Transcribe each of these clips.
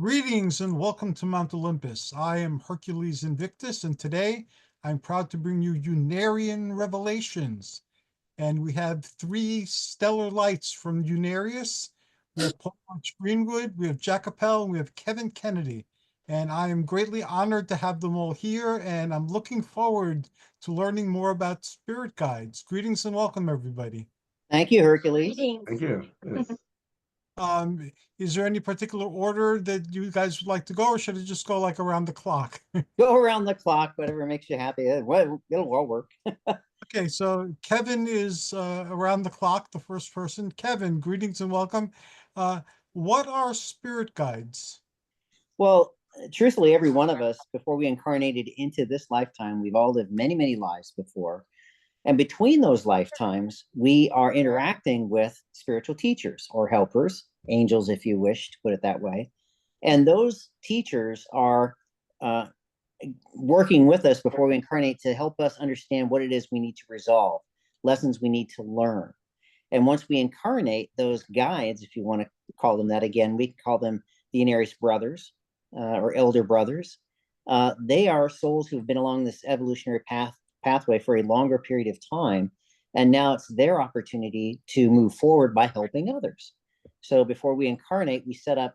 Greetings and welcome to Mount Olympus. I am Hercules Invictus, and today I'm proud to bring you Unariun revelations. And we have three stellar lights from Unarius. We have Paula Greenwood, we have Jack Appel, and we have Kevin Kennedy. And I am greatly honored to have them all here, and I'm looking forward to learning more about spirit guides. Greetings and welcome, everybody. Thank you, Hercules. Thank you. Yes. Is there any particular order that you guys would like to go, or should it just go like around the clock? Go around the clock, whatever makes you happy. Well, it'll all work. Okay, so Kevin is around the clock, the first person. Kevin, greetings and welcome. What are spirit guides? Well, truthfully, every one of us, before we incarnated into this lifetime, we've all lived many, many lives before. And between those lifetimes, we are interacting with spiritual teachers or helpers, angels, if you wish to put it that way. And those teachers are working with us before we incarnate to help us understand what it is we need to resolve, lessons we need to learn. And once we incarnate, those guides, if you want to call them that again, we call them the Unarius brothers or elder brothers. They are souls who've been along this evolutionary pathway for a longer period of time. And now it's their opportunity to move forward by helping others. So before we incarnate, we set up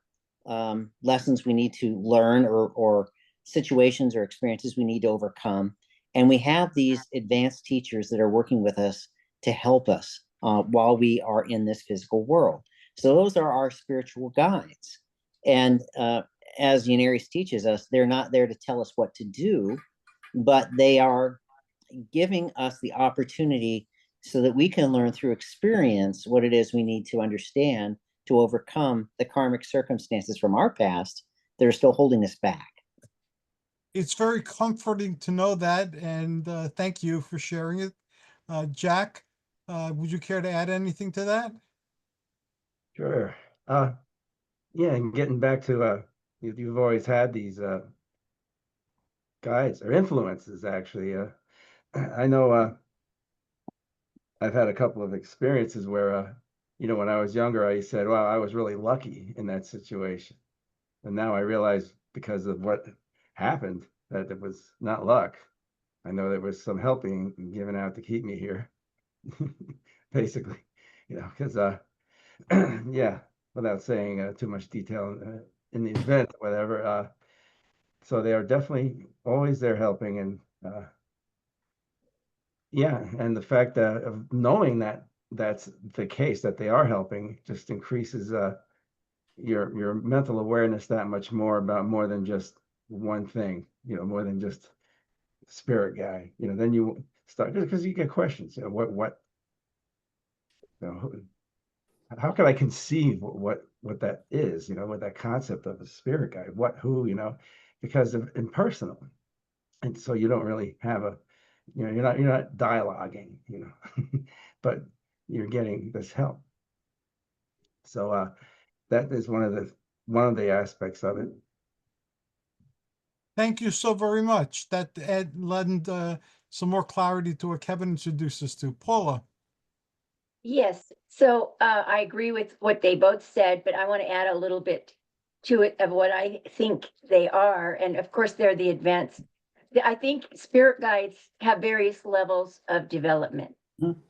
lessons we need to learn or situations or experiences we need to overcome. And we have these advanced teachers that are working with us to help us while we are in this physical world. So those are our spiritual guides. And as Unarius teaches us, they're not there to tell us what to do, but they are giving us the opportunity so that we can learn through experience what it is we need to understand to overcome the karmic circumstances from our past that are still holding us back. It's very comforting to know that, and thank you for sharing it. Jack, would you care to add anything to that? Sure. Yeah, and getting back to you've always had these guides or influences, actually. I know I've had a couple of experiences where when I was younger, I said, "Wow, I was really lucky in that situation," and now I realize because of what happened that it was not luck. I know there was some helping given out to keep me here, basically, because yeah, without saying too much detail in the event, whatever. So they are definitely always there helping, and yeah, and the fact that of knowing that that's the case, that they are helping, just increases your mental awareness that much more about more than just one thing, more than just spirit guy. Then you start because you get questions. What you know, how can I conceive what that is? What that concept of a spirit guide, who, because of impersonal, and so you don't really have you're not dialoguing, but you're getting this help. So that is one of the aspects of it. Thank you so very much. That lend some more clarity to what Kevin introduced us to. Paula. Yes, so I agree with what they both said, but I want to add a little bit to it of what I think they are. And of course, they're the advanced. I think spirit guides have various levels of development.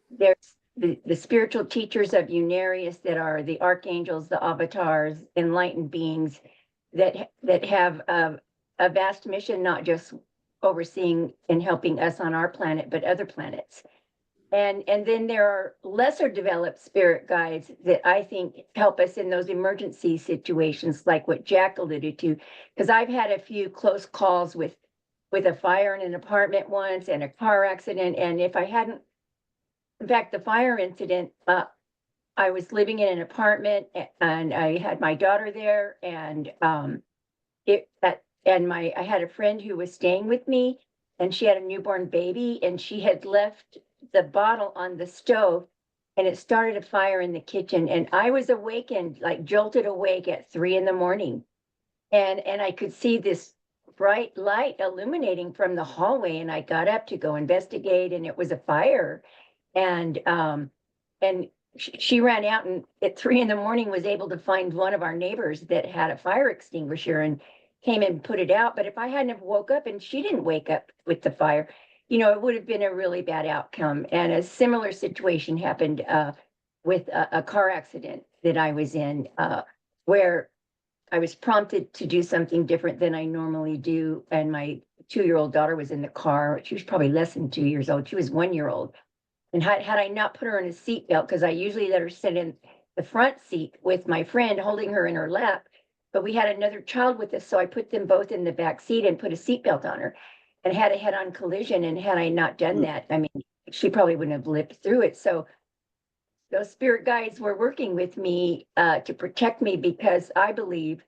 There's the spiritual teachers of Unarius that are the archangels, the avatars, enlightened beings that have a vast mission, not just overseeing and helping us on our planet, but other planets. And then there are lesser developed spirit guides that I think help us in those emergency situations, like what Jack alluded to, because I've had a few close calls with a fire in an apartment once and a car accident. And if I hadn't, in fact, the fire incident, I was living in an apartment and I had my daughter there, and I had a friend who was staying with me, and she had a newborn baby, and she had left the bottle on the stove, and it started a fire in the kitchen, and I was awakened, like jolted awake at 3 a.m, and I could see this bright light illuminating from the hallway, and I got up to go investigate, and it was a fire. And she ran out and at 3 in the morning was able to find one of our neighbors that had a fire extinguisher and came and put it out. But if I hadn't have woke up and she didn't wake up with the fire, it would have been a really bad outcome. And a similar situation happened with a car accident that I was in, where I was prompted to do something different than I normally do. And my 2-year-old daughter was in the car. She was probably less than 2 years old. She was 1 year old. And had I not put her in a seatbelt, because I usually let her sit in the front seat with my friend holding her in her lap, but we had another child with us, so I put them both in the back seat and put a seatbelt on her and had a head-on collision. And had I not done that, I mean, she probably wouldn't have lived through it. So those spirit guides were working with me to protect me, because I believe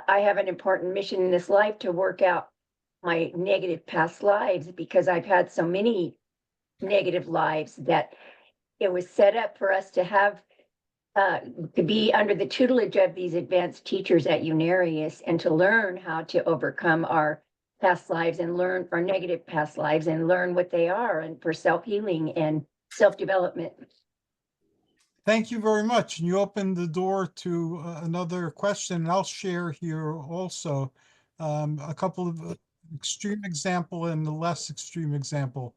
I have an important mission in this life to work out my negative past lives, because I've had so many negative lives that it was set up for us to have to be under the tutelage of these advanced teachers at Unarius, and to learn how to overcome our past lives and learn our negative past lives and learn what they are, and for self-healing and self-development. Thank you very much. And you opened the door to another question, and I'll share here also a couple of extreme example and the less extreme example.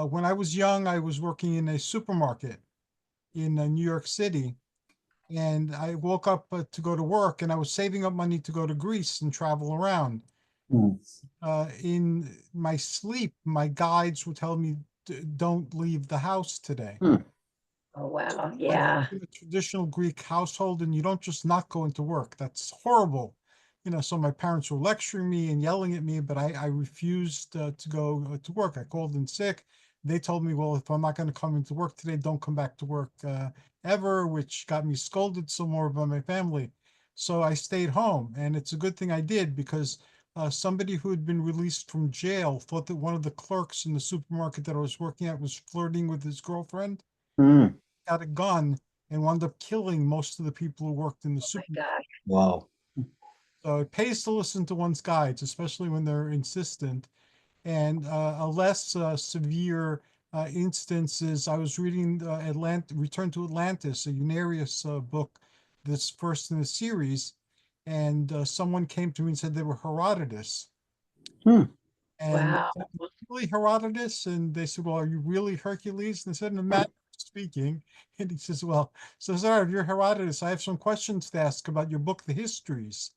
When I was young, I was working in a supermarket in New York City, and I woke up to go to work, and I was saving up money to go to Greece and travel around. In my sleep, my guides would tell me, don't leave the house today. Oh, wow. Like, Yeah. in a traditional Greek household, and you don't just not go into work. That's horrible. So my parents were lecturing me and yelling at me, but I refused to go to work. I called in sick. They told me, well, if I'm not going to come into work today, don't come back to work ever, which got me scolded some more by my family. So I stayed home, and it's a good thing I did, because somebody who had been released from jail thought that one of the clerks in the supermarket that I was working at was flirting with his girlfriend. Got a gun and wound up killing most of the people who worked in the My supermarket. God. Wow. So it pays to listen to one's guides, especially when they're insistent. And a less severe instance is, I was reading Return to Atlantis, a Unarius book that's first in the series, and someone came to me and said they were Herodotus. And Wow. I said, really Herodotus? And they said, well, are you really Hercules? And I said, in a manner of speaking. And he says, well, so sorry, if you're Herodotus, I have some questions to ask about your book, The Histories,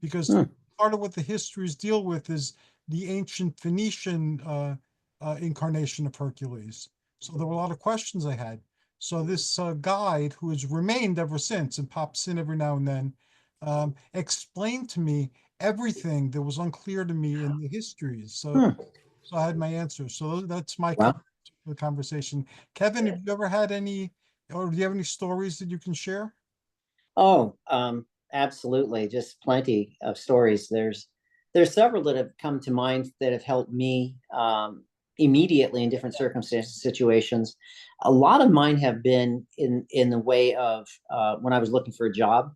because part of what the histories deal with is the ancient Phoenician incarnation of Hercules. So there were a lot of questions I had. So this guide, who has remained ever since and pops in every now and then, explained to me everything that was unclear to me in the histories. So I had my answers. So that's my Wow. the conversation. Kevin, have you ever had any, or do you have any stories that you can share? Oh, absolutely. Just plenty of stories. There's several that have come to mind that have helped me immediately in different circumstances, situations. A lot of mine have been in the way of when I was looking for a job.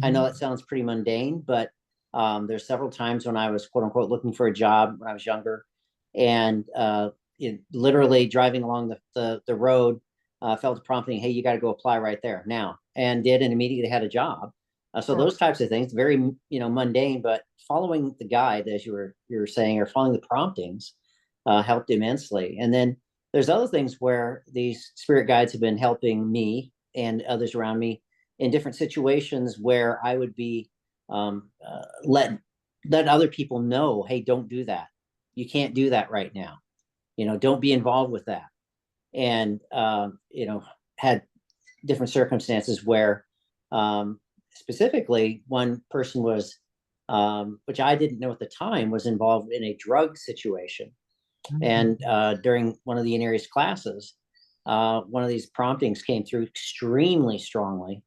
I know that sounds pretty mundane, but there's several times when I was quote unquote looking for a job when I was younger, and literally driving along the road, felt a prompting, hey, you got to go apply right there now, and did, and immediately had a job. So those types of things, very mundane, but following the guide, as you were saying, or following the promptings, helped immensely. And then there's other things where these spirit guides have been helping me and others around me in different situations where I would be let other people know, hey, don't do that. You can't do that right now. Don't be involved with that. And had different circumstances where specifically one person was, which I didn't know at the time, was involved in a drug situation. And during one of the Unarius classes, one of these promptings came through extremely strongly.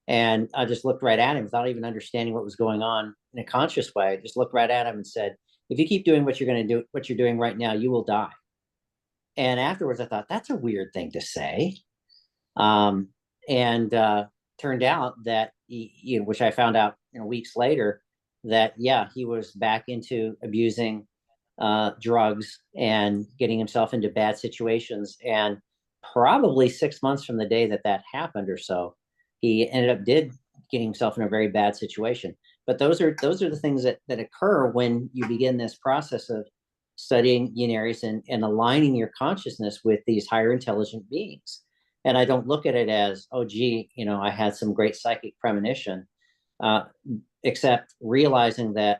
And I just looked right at him without even understanding what was going on in a conscious way. I just looked right at him and said, if you keep doing what you're going to do, what you're doing right now, you will die. And afterwards, I thought, that's a weird thing to say. And turned out that, which I found out weeks later, that, yeah, he was back into abusing drugs and getting himself into bad situations, and probably 6 months from the day that that happened or so, he ended up getting himself in a very bad situation. But those are the things that occur when you begin this process of studying Unarius and aligning your consciousness with these higher intelligent beings. And I don't look at it as, oh, gee, I had some great psychic premonition, except realizing that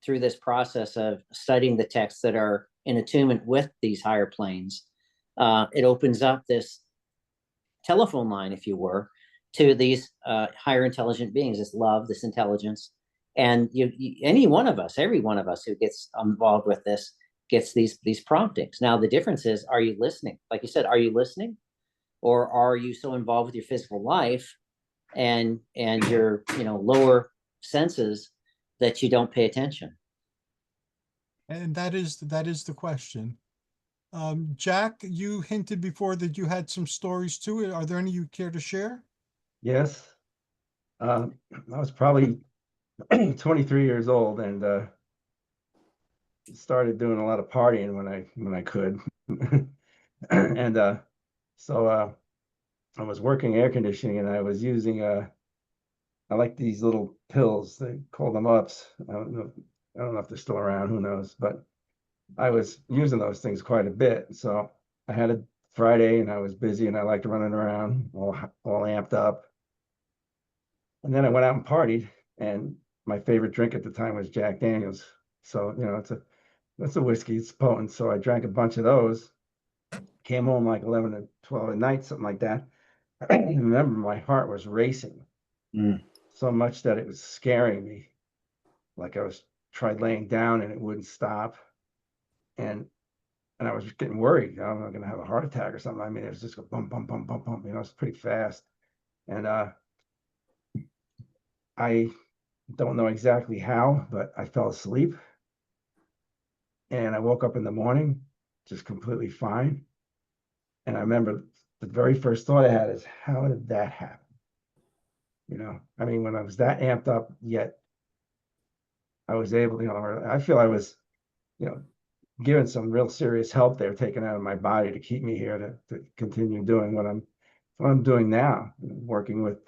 through this process of studying the texts that are in attunement with these higher planes, it opens up this telephone line, if you were, to these higher intelligent beings, this love, this intelligence. And any one of us, every one of us who gets involved with this gets these promptings. Now, the difference is, are you listening? Like you said, are you listening? Or are you so involved with your physical life and your lower senses that you don't pay attention? And that is the question. Jack, you hinted before that you had some stories too. Are there any you care to share? Yes. I was probably 23 years old and started doing a lot of partying when I could. And so I was working air conditioning and I was using I like these little pills. They call them ups. I don't know if they're still around, who knows, but I was using those things quite a bit. So I had a Friday and I was busy and I liked running around all amped up. And then I went out and partied, and my favorite drink at the time was Jack Daniels. So, it's a whiskey, it's potent. So I drank a bunch of those, came home like 11 or 12 at night, something like that. I remember my heart was racing so much that it was scaring me. Like I was tried laying down and it wouldn't stop. And I was just getting worried. I'm going to have a heart attack or something. I mean, it was just go bump, bump, bump, bump, bump. It's pretty fast. And I don't know exactly how, but I fell asleep. And I woke up in the morning just completely fine. And I remember the very first thought I had is, how did that happen? I mean, when I was that amped up, yet I was able to, I feel I was, given some real serious help there taken out of my body to keep me here to continue doing what I'm doing now, working with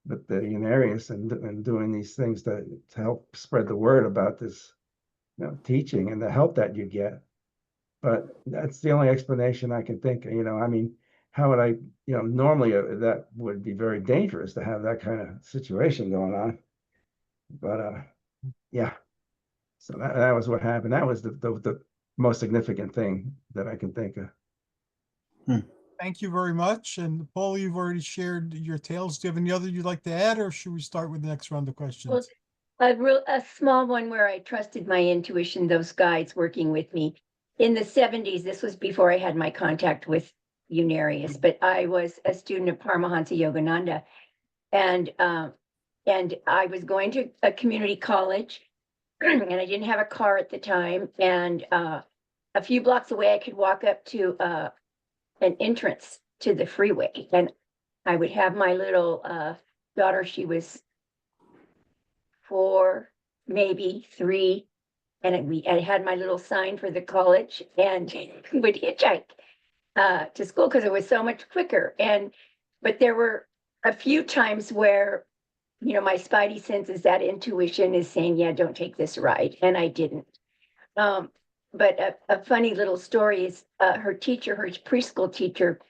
the Unarius and doing these things to help spread the word about this teaching and the help that you get. But that's the only explanation I can think of. I mean, how would I, normally that would be very dangerous to have that kind of situation going on. But yeah, so that was what happened. That was the most significant thing that I can think of. Thank you very much. And Paula, you've already shared your tales. Do you have any other you'd like to add, or should we start with the next round of questions? Well, a small one where I trusted my intuition, those guides working with me. In the 70s, this was before I had my contact with Unarius, but I was a student of Paramahansa Yogananda, and I was going to a community college, and I didn't have a car at the time, and a few blocks away, I could walk up to an entrance to the freeway, and I would have my little daughter. She was 4, maybe 3, and I had my little sign for the college and would hitchhike to school because it was so much quicker. But there were a few times where, my spidey senses, that intuition is saying, yeah, don't take this ride. And I didn't. But a funny little story is her preschool teacher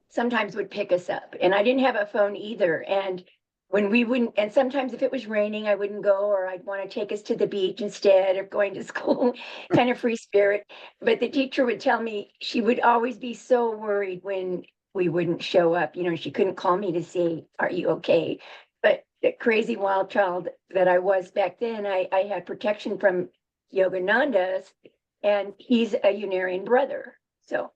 sometimes would pick us up, and I didn't have a phone either. And when we wouldn't, and sometimes if it was raining, I wouldn't go, or I'd want to take us to the beach instead of going to school, kind of free spirit. But the teacher would tell me she would always be so worried when we wouldn't show up. She couldn't call me to say, are you okay? But the crazy wild child that I was back then, I had protection from Yogananda's, and he's a Unarian brother. So.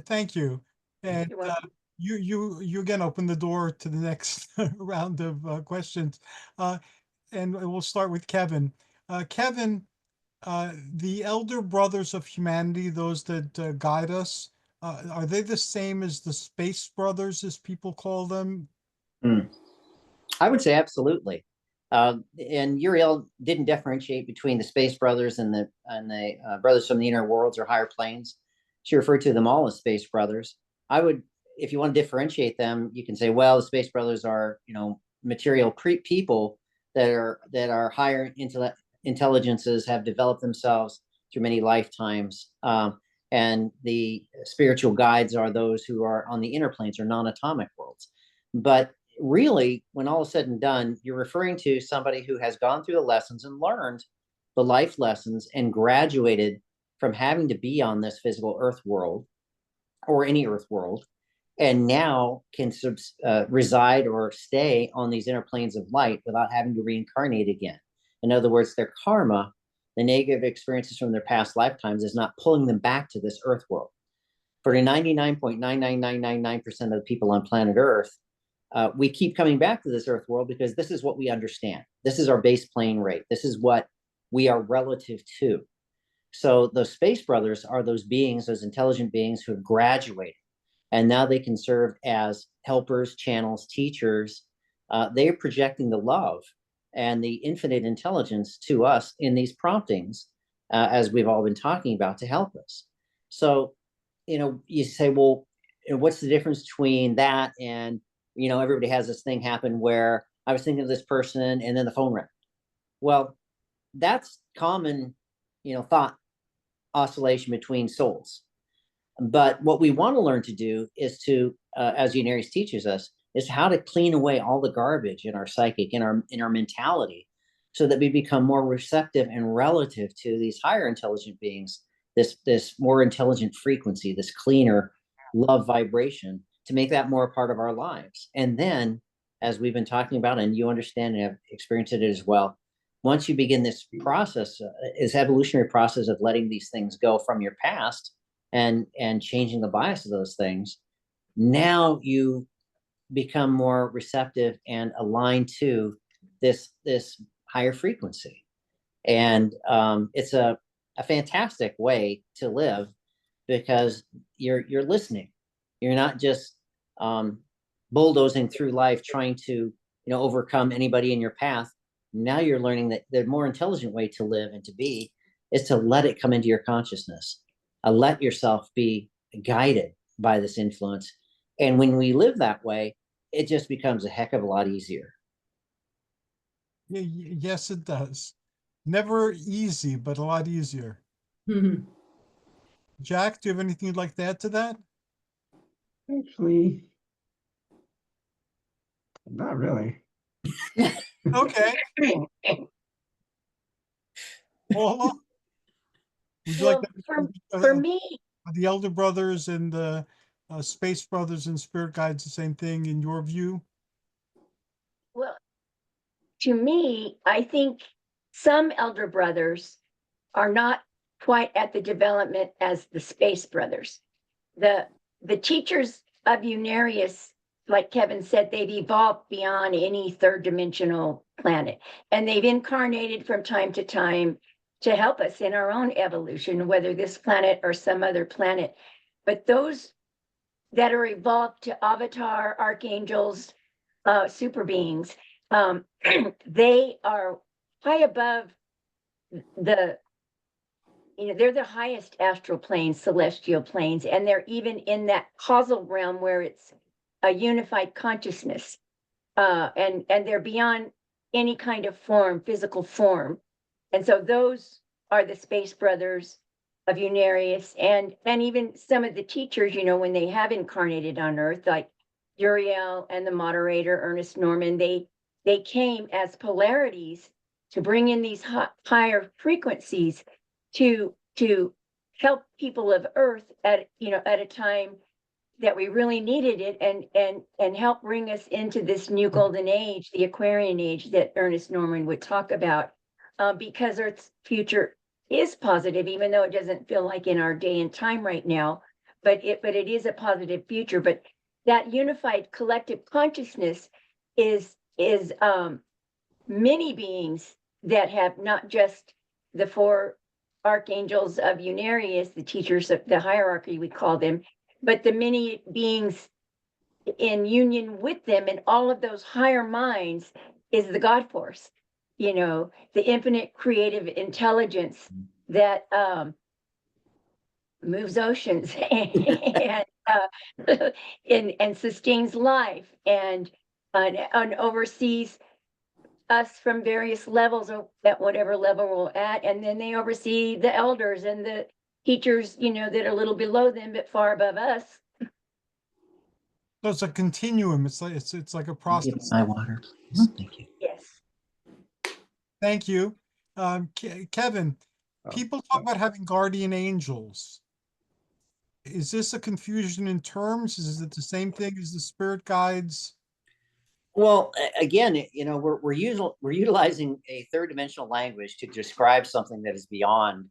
Thank you. And you again open the door to the next round of questions. And we'll start with Kevin. Kevin, the elder brothers of humanity, those that guide us, are they the same as the space brothers, as people call them? I would say absolutely. And Uriel didn't differentiate between the space brothers and the brothers from the inner worlds or higher planes. she referred to them all as space brothers. I would, if you want to differentiate them, you can say, well, the space brothers are, material people that are higher intelligences, have developed themselves through many lifetimes. And the spiritual guides are those who are on the inner planes or non-atomic worlds. But really, when all is said and done, you're referring to somebody who has gone through the lessons and learned the life lessons and graduated from having to be on this physical earth world or any earth world, and now can reside or stay on these inner planes of light without having to reincarnate again. In other words, their karma, the negative experiences from their past lifetimes, is not pulling them back to this earth world. For 99.99999% of the people on planet Earth, we keep coming back to this earth world because this is what we understand. This is our base plane rate. This is what we are relative to. So those space brothers are those beings, those intelligent beings who have graduated, and now they can serve as helpers, channels, teachers. They're projecting the love and the infinite intelligence to us in these promptings, as we've all been talking about, to help us. So, you say, well, what's the difference between that and, everybody has this thing happen where I was thinking of this person and then the phone rang. Well, that's common, thought oscillation between souls. But what we want to learn to do is to, as Unarius teaches us, is how to clean away all the garbage in our psychic, in our mentality, so that we become more receptive and relative to these higher intelligent beings, this more intelligent frequency, this cleaner love vibration, to make that more a part of our lives. And then, as we've been talking about, and you understand and have experienced it as well, once you begin this process, this evolutionary process of letting these things go from your past and changing the bias of those things, now you become more receptive and aligned to this higher frequency. And it's a fantastic way to live, because you're listening. You're not just bulldozing through life trying to overcome anybody in your path. Now you're learning that the more intelligent way to live and to be is to let it come into your consciousness. Let yourself be guided by this influence. And when we live that way, it just becomes a heck of a lot easier. Yes, it does. Never easy, but a lot easier. Jack, do you have anything you'd like to add to that? Actually, not really. Okay. Paula, would you like for me, the elder brothers and the space brothers and spirit guides the same thing in your view? well, to me, I think some elder brothers are not quite at the development as the space brothers. The teachers of Unarius, like Kevin said, they've evolved beyond any third dimensional planet, and they've incarnated from time to time to help us in our own evolution, whether this planet or some other planet. But those that are evolved to avatar, archangels, super beings, they are high above they're the highest astral planes, celestial planes, and they're even in that causal realm where it's a unified consciousness, and they're beyond any kind of form, physical form. And so those are the space brothers of Unarius, and even some of the teachers, when they have incarnated on Earth, like Uriel and the Moderator, Ernest Norman, they came as polarities to bring in these higher frequencies to help people of Earth at a time that we really needed it, and help bring us into this new golden age, the Aquarian age that Ernest Norman would talk about, because Earth's future is positive, even though it doesn't feel like in our day and time right now, but it is a positive future. But that unified collective consciousness is many beings that have not just the four archangels of Unarius, the teachers of the hierarchy, we call them, but the many beings in union with them, and all of those higher minds is the God force, the infinite creative intelligence that moves oceans and and sustains life and oversees us from various levels or at whatever level we're at, and then they oversee the elders and the teachers, that are a little below them but far above us. So it's a continuum. It's like a process. My water, please. Thank you. Yes. Thank you. Kevin, Oh, people talk about having guardian angels. Is this a confusion in terms? Is it the same thing as the spirit guides? Well, again, we're utilizing a third dimensional language to describe something that is beyond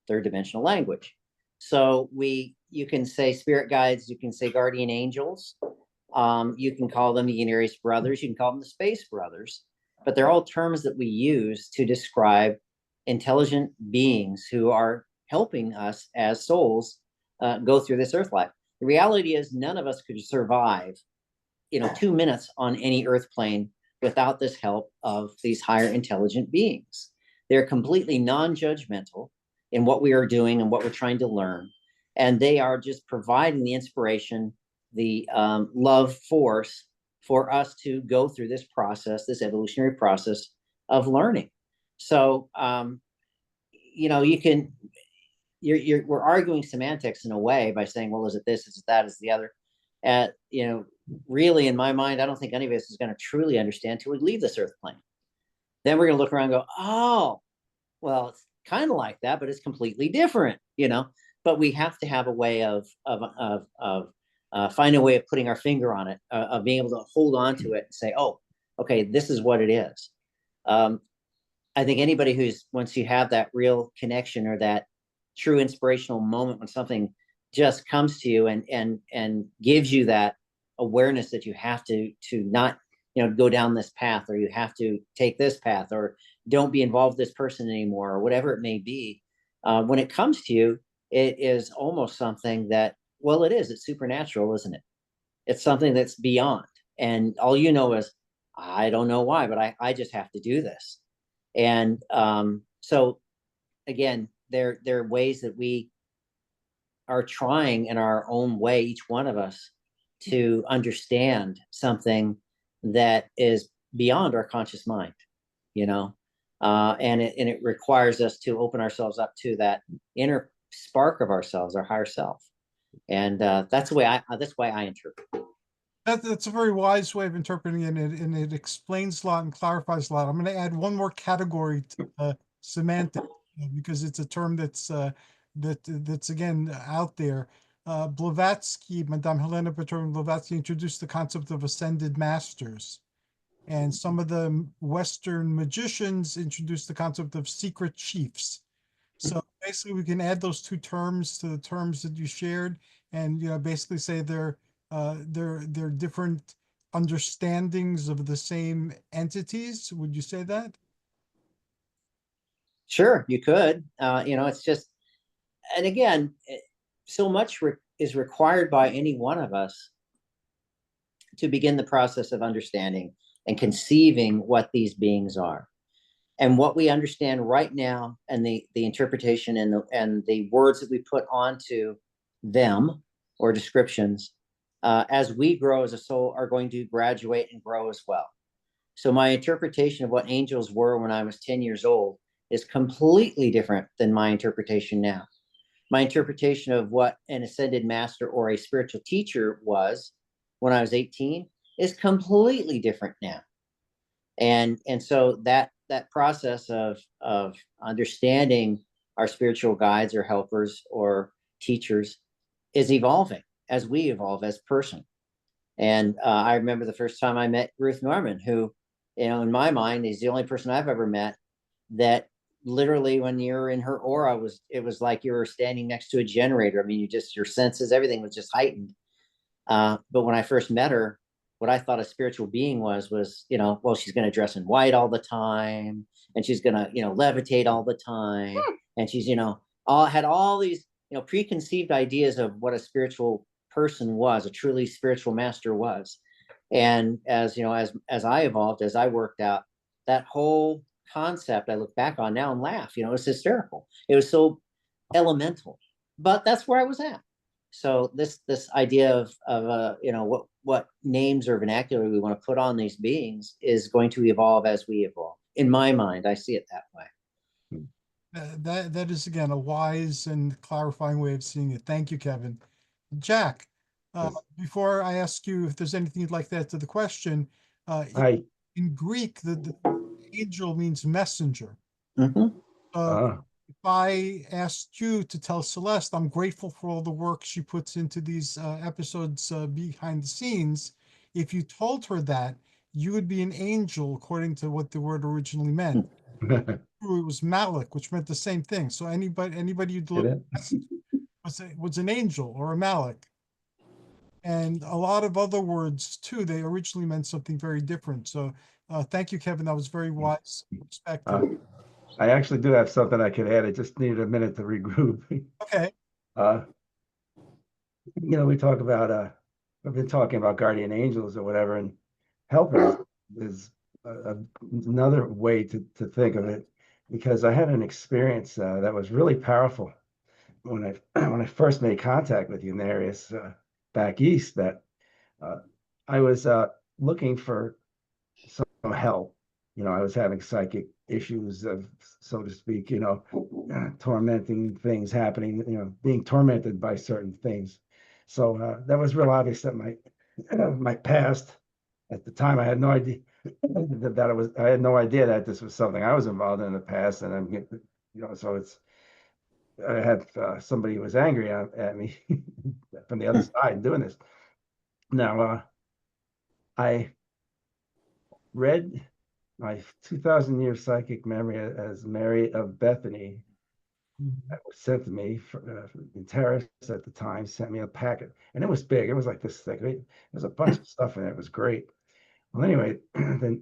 third dimensional language. So you can say spirit guides, you can say guardian angels, you can call them the Unarius brothers, you can call them the space brothers, but they're all terms that we use to describe intelligent beings who are helping us as souls go through this earth life. The reality is none of us could survive 2 minutes on any earth plane without this help of these higher intelligent beings. They're completely non-judgmental in what we are doing and what we're trying to learn. And they are just providing the inspiration, the love force for us to go through this process, this evolutionary process of learning. So, we're arguing semantics in a way by saying, well, is it this, is it that, is the other? Really, in my mind, I don't think any of us is going to truly understand till we leave this earth plane. Then we're going to look around and go, oh, well, it's kind of like that, but it's completely different, But we have to have a way of find a way of putting our finger on it, of being able to hold on to it and say, oh, okay, this is what it is. I think anybody once you have that real connection or that true inspirational moment when something just comes to you and gives you that awareness that you have to not go down this path, or you have to take this path, or don't be involved with this person anymore, or whatever it may be, when it comes to you, it is almost something that, well, it's supernatural, isn't it? It's something that's beyond, and all is, I don't know why, but I just have to do this. And so again, there are ways that we are trying in our own way, each one of us, to understand something that is beyond our conscious mind, and it requires us to open ourselves up to that inner spark of ourselves, our higher self. And that's why I interpret. That's a very wise way of interpreting it, and it explains a lot and clarifies a lot. I'm going to add one more category to semantic, because it's a term that's again out there. Blavatsky, Madame Helena Petrovna Blavatsky, introduced the concept of ascended masters, and some of the Western magicians introduced the concept of secret chiefs. So basically, we can add those two terms to the terms that you shared, and basically say they're different understandings of the same entities. Would you say that? Sure, you could. It's just, and again, so much is required by any one of us to begin the process of understanding and conceiving what these beings are. And what we understand right now, and the interpretation and the words that we put onto them, or descriptions, as we grow as a soul, are going to graduate and grow as well. So my interpretation of what angels were when I was 10 years old is completely different than my interpretation now. My interpretation of what an ascended master or a spiritual teacher was when I was 18 is completely different now. And so that process of understanding our spiritual guides or helpers or teachers is evolving as we evolve as person. And I remember the first time I met Ruth Norman, who, in my mind, is the only person I've ever met that literally, when you're in her aura, it was like you were standing next to a generator. I mean, your senses, everything was just heightened. But when I first met her, what I thought a spiritual being was, well, she's going to dress in white all the time, and she's going to, levitate all the time. And she's, had all these, preconceived ideas of what a spiritual person was, a truly spiritual master was. And as I evolved, as I worked out that whole concept, I look back on now and laugh, it's hysterical. It was so elemental. but that's where I was at. So this idea of you know, what names or vernacular we want to put on these beings is going to evolve as we evolve. In my mind, I see it that way. That is again a wise and clarifying way of seeing it. Thank you, Kevin. Jack, Yes. before I ask you if there's anything you'd like to add to the question, I in Greek, the angel means messenger. Mhm. Uh, if I asked you to tell Celeste, I'm grateful for all the work she puts into these episodes behind the scenes. If you told her that, you would be an angel according to what the word originally meant. It was Malik, which meant the same thing. So anybody you'd get look it? was an angel or a Malik. And a lot of other words too, they originally meant something very different. So thank you, Kevin. That was very wise perspective. I actually do have something I could add. I just needed a minute to regroup. Okay. Uh, you know, we talk about we've been talking about guardian angels or whatever, and helpers is another way to think of it, because I had an experience that was really powerful when I when I first made contact with Unarius back east. That I was looking for some help. You know, I was having psychic issues of, so to speak, you know, tormenting things happening, you know, being tormented by certain things. So that was real obvious that my my past at the time, I had no idea that it was, I had no idea that this was something I was involved in the past. And I'm, you know, so it's, I had somebody who was angry at me from the other side doing this. Now, I read my 2000-year psychic memory as Mary of Bethany that was sent to me in Terrace at the time, sent me a packet, and it was big. It was like this thick. There's a bunch of stuff in it. It was great. Well, anyway, then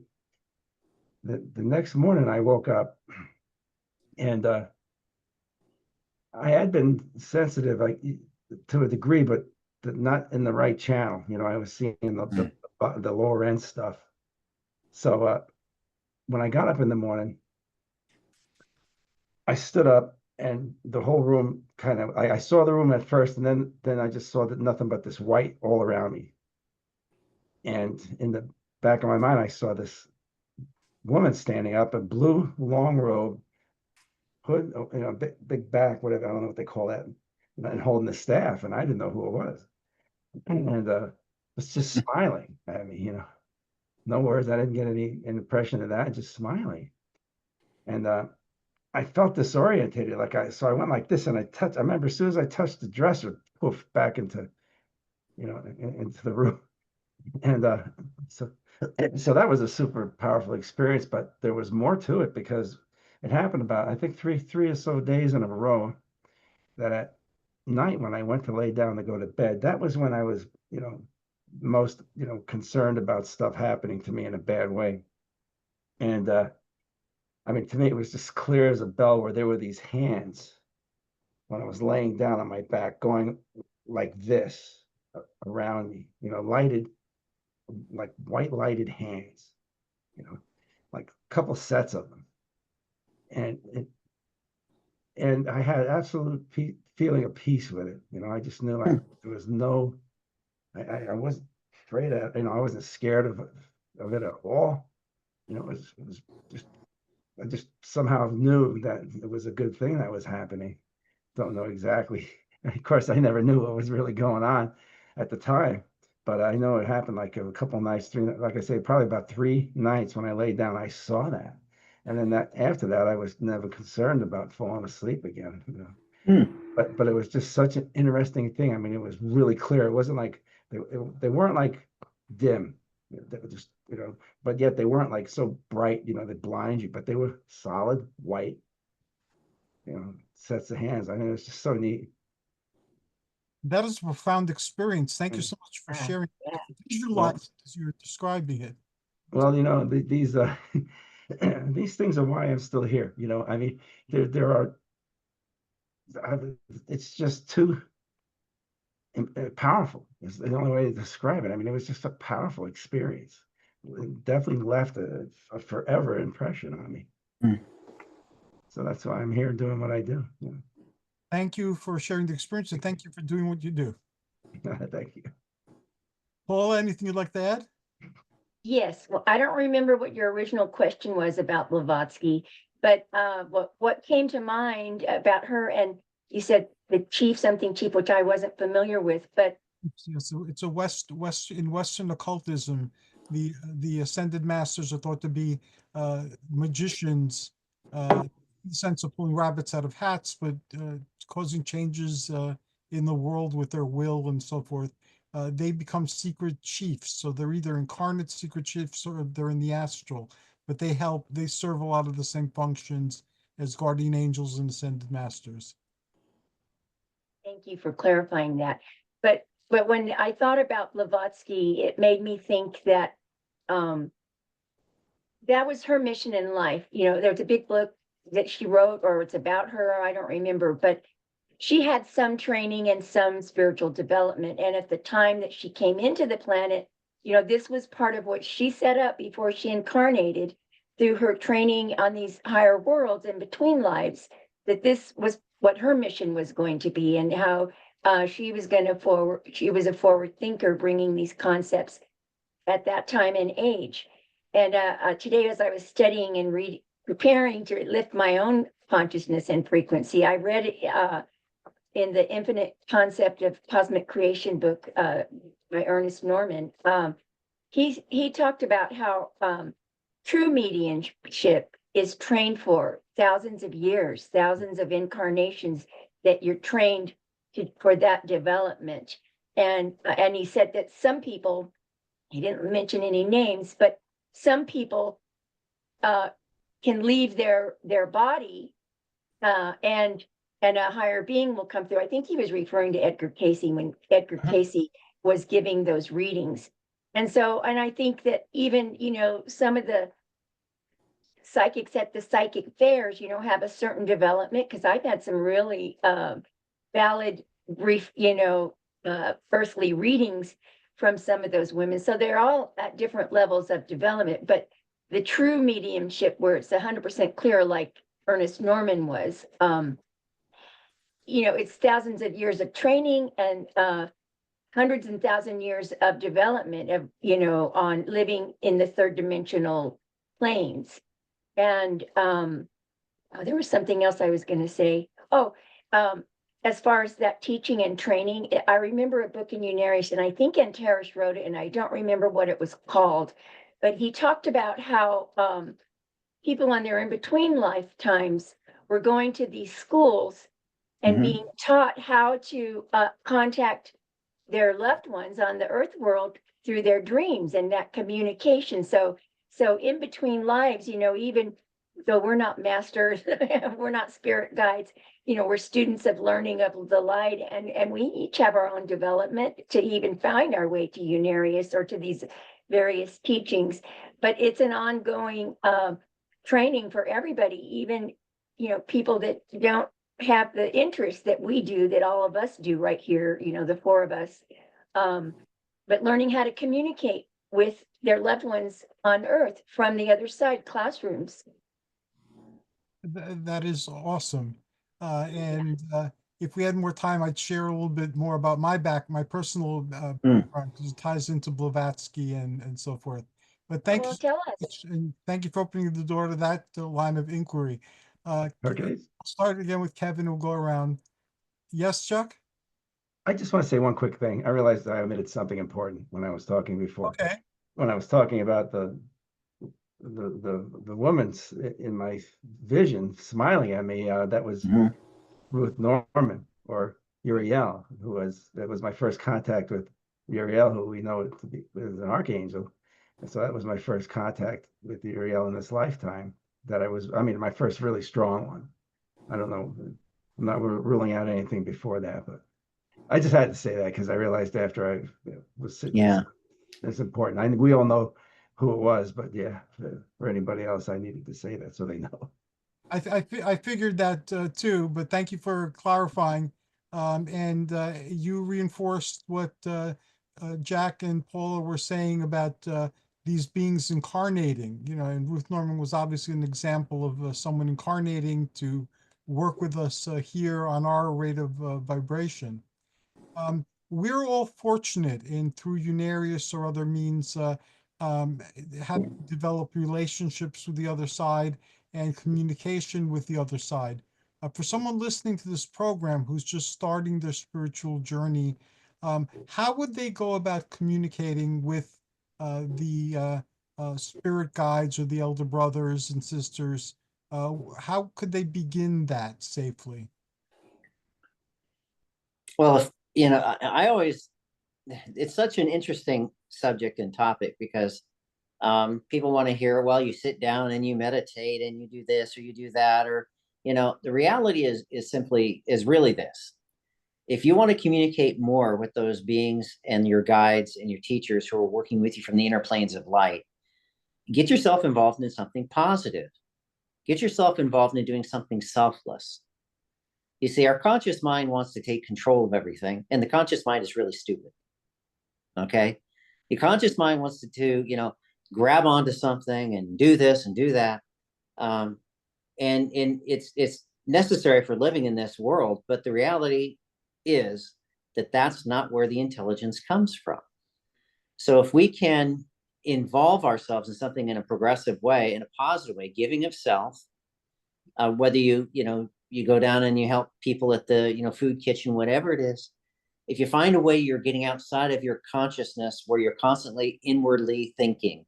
the next morning I woke up, and I had been sensitive, like, to a degree, but not in the right channel. You know, I was seeing the lower end stuff. So when I got up in the morning, I stood up, and the whole room kind of, I saw the room at first, and then I just saw that nothing but this white all around me. And in the back of my mind, I saw this woman standing up, a blue long robe, hood, you know, big back, whatever, I don't know what they call that, and holding the staff, and I didn't know who it was. And was just smiling at me, you know, no words. I didn't get any impression of that, just smiling. And I felt disorientated. So I went like this, and I remember as soon as I touched the dresser, poof, back into, you know, into the room. And so that was a super powerful experience, but there was more to it, because it happened about, I think, three or so days in a row, that at night when I went to lay down to go to bed, that was when I was, you know, most, you know, concerned about stuff happening to me in a bad way. And I mean, to me, it was just clear as a bell, where there were these hands when I was laying down on my back, going like this around me, you know, lighted, like white lighted hands, you know, like a couple sets of them. And I had absolute feeling of peace with it. You know, I just knew there was no, I wasn't afraid of, you know, I wasn't scared of it at all. You know, it was just, I just somehow knew that it was a good thing that was happening. Don't know exactly. Of course, I never knew what was really going on at the time, but I know it happened like a couple nights, like I say, probably about 3 nights when I laid down, I saw that. And then after that, I was never concerned about falling asleep again, you know. But it was just such an interesting thing. I mean, it was really clear. It wasn't like they weren't like dim. They were just, you know, but yet they weren't like so bright, you know, that blind you, but they were solid white, you know, sets of hands. I mean, it was just so neat. That is a profound experience. Thank you Mm. so much for sharing. Well, Visualize it as you're describing it. well, you know, these these things are why I'm still here. You know, I mean, there are, it's just too powerful. It's the only way to describe it. I mean, it was just a powerful experience. It definitely left a forever impression on me. Mm. So that's why I'm here doing what I do. You know. Thank you for sharing the experience and thank you for doing what you do. Thank you. Paula, anything you'd like to add? Yes, well, I don't remember what your original question was about Blavatsky, but what came to mind about her, and you said the chief, something chief, which I wasn't familiar with, but It's a in Western occultism, the ascended masters are thought to be magicians, in the sense of pulling rabbits out of hats, but causing changes in the world with their will and so forth. They become secret chiefs, so they're either incarnate secret chiefs or they're in the astral, but they serve a lot of the same functions as guardian angels and ascended masters. thank you for clarifying that. But when I thought about Blavatsky, it made me think that um, that was her mission in life. You know, there's a big book that she wrote, or it's about her, I don't remember, but she had some training and some spiritual development. And at the time that she came into the planet, you know, this was part of what she set up before she incarnated through her training on these higher worlds in between lives, that this was what her mission was going to be, and how she was going to forward, she was a forward thinker, bringing these concepts at that time and age. And today, as I was studying and preparing to lift my own consciousness and frequency, I read in the Infinite Concept of Cosmic Creation book by Ernest Norman. He talked about how true mediumship is trained for thousands of years, thousands of incarnations, that you're trained for that development. And he said that some people, he didn't mention any names, but some people can leave their body and a higher being will come through. I think he was referring to Edgar Casey when Edgar Casey was giving those readings. And so, and I think that even, you know, some of the psychics at the psychic fairs, you know, have a certain development, because I've had some really valid, brief, you know, earthly readings from some of those women. So they're all at different levels of development, but the true mediumship where it's 100% clear, like Ernest Norman was, you know, it's thousands of years of training and hundreds and thousand years of development of, you know, on living in the third dimensional planes. And there was something else I was going to say. Oh, as far as that teaching and training, I remember a book in Unarius, and I think Antares wrote it, and I don't remember what it was called, but he talked about how people on their in-between lifetimes were going to these schools and being taught how to contact their loved ones on the earth world through their dreams and that communication. So in between lives, you know, even though we're not masters, we're not spirit guides, you know, we're students of learning of the light, and we each have our own development to even find our way to Unarius or to these various teachings. But it's an ongoing training for everybody, even, you know, people that don't have the interest that we do, that all of us do right here, you know, the four of us, but learning how to communicate with their loved ones on earth from the other side, classrooms. That is awesome. And if we had more time, I'd share a little bit more about my personal background, because it ties into Blavatsky and so forth. But thank Well, you, tell us. and thank you for opening the door to that line of inquiry. Okay. I'll start again with Kevin. We'll go around. Yes, Chuck? I just want to say one quick thing. I realized I omitted something important when I was talking before. Okay. When I was talking about the woman's in my vision smiling at me, that was Ruth Norman, or Uriel, that was my first contact with Uriel, who we know to be as an archangel. And so that was my first contact with Uriel in this lifetime. My first really strong one. I don't know. I'm not ruling out anything before that, but I just had to say that because I realized after I was sitting, it's important. We all know who it was, but yeah, for anybody else, I needed to say that so they know. I figured that too, but thank you for clarifying. And you reinforced what Jack and Paula were saying about these beings incarnating. You know, and Ruth Norman was obviously an example of someone incarnating to work with us here on our rate of vibration. We're all fortunate in through Unarius or other means have developed relationships with the other side and communication with the other side. For someone listening to this program who's just starting their spiritual journey, how would they go about communicating with the spirit guides or the elder brothers and sisters? How could they begin that safely? Well, I always, it's such an interesting subject and topic because people want to hear, well, you sit down and you meditate and you do this or you do that, or, the reality is really this. If you want to communicate more with those beings and your guides and your teachers who are working with you from the inner planes of light, get yourself involved in something positive. Get yourself involved in doing something selfless. You see, our conscious mind wants to take control of everything, and the conscious mind is really stupid. Okay? Your conscious mind wants to grab onto something and do this and do that. And it's necessary for living in this world, but the reality is that that's not where the intelligence comes from. So if we can involve ourselves in something in a progressive way, in a positive way, giving of self, whether you go down and you help people at the food kitchen, whatever it is, if you find a way you're getting outside of your consciousness where you're constantly inwardly thinking,